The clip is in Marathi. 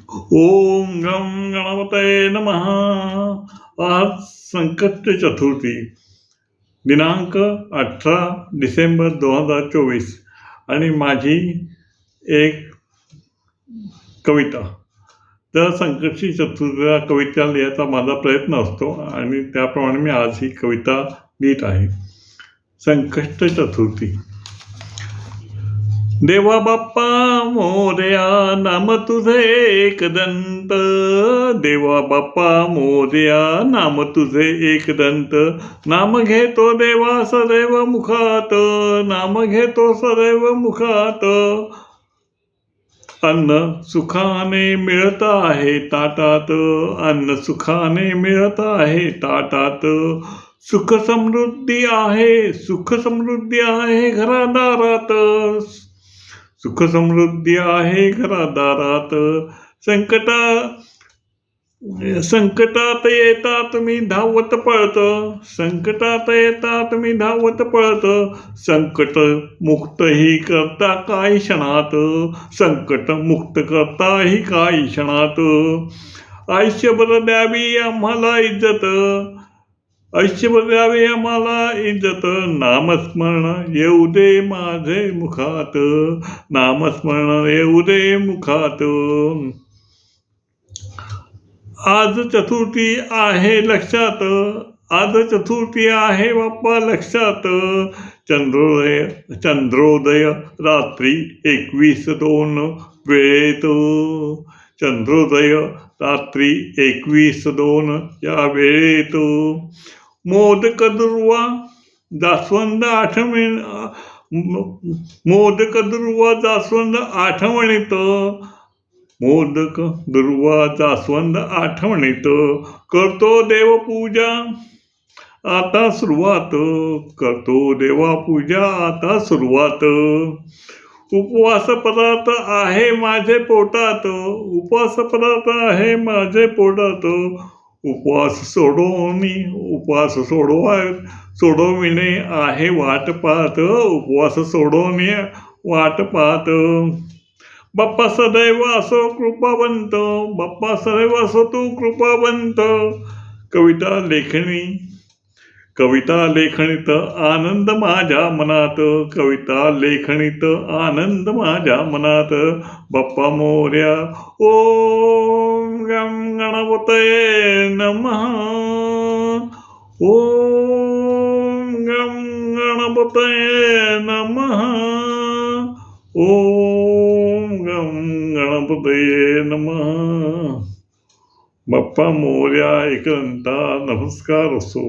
ओम गम गणपतये नमः. आज संकट चतुर्थी दिनांक 18 डिसेंबर 2024 आणि माझी एक कविता. तर संकटची चतुर्थीला कविता लिहायचा माझा प्रयत्न असतो आणि त्याप्रमाणे मी आज ही कविता लिहित आहे. संकट चतुर्थी. देवा बाप्पा मोरया नाम तुझे एकदंत. देवा बाप्पा मोरया नाम तुझे एकदंत. नाम घेतो देवा सदैव मुखात. नाम घेतो सदैव मुखात. अन्न सुखाने मिळत आहे ताटात. अन्न सुखाने मिळत आहे ताटात. सुख समृद्धी आहे. सुख समृद्धी आहे घरादारात. सुख समृद्धी आहे घरादारात. संकटात येता तुम्ही धावत पळत. संकटात येता तुम्ही धावत पळत. संकट मुक्त ही करता काही क्षणात. संकट मुक्त करता ही काही क्षणात. आयुष्यभर द्यावी आम्हाला इज्जत. आयुष्यभर द्यावे आम्हाला इज्जत. नामस्मरण येऊ दे माझे मुखात. नामस्मरण येऊ दे मुखात. आज चतुर्थी आहे लक्षात. आज चतुर्थी आहे बाप्पा लक्षात. चंद्रोदय रात्री 21:02 वेळेत. चंद्रोदय रात्री 21:02 या वेळेत. मोदक दुर्वा जास्वंद आठवण. मोदक दुर्वा जास्वंद आठवणीत. मोदक दुर्वा जास्वंद आठवणीत. करतो देवपूजा आता सुरुवात. करतो देवापूजा आता सुरुवात. उपवास पदार्थ आहे माझे पोटात. उपवास पदार्थ आहे माझे पोटात. उपवास सोडविणे आहे वाट पाहत. उपवास सोडवणे वाट पाहत. बाप्पा सदैव असो कृपावंत. बाप्पा सदैव असो तू कृपावंत. कविता लेखणीत आनंद माझ्या मनात. कविता लेखणीत आनंद माझ्या मनात. बाप्पा मोरया. ओम गम गणपतये नमः. ओम गम गणपतये नमः. ओम गम गणपतये नमः. बाप्पा मोरया एकदंता. नमस्कार असो.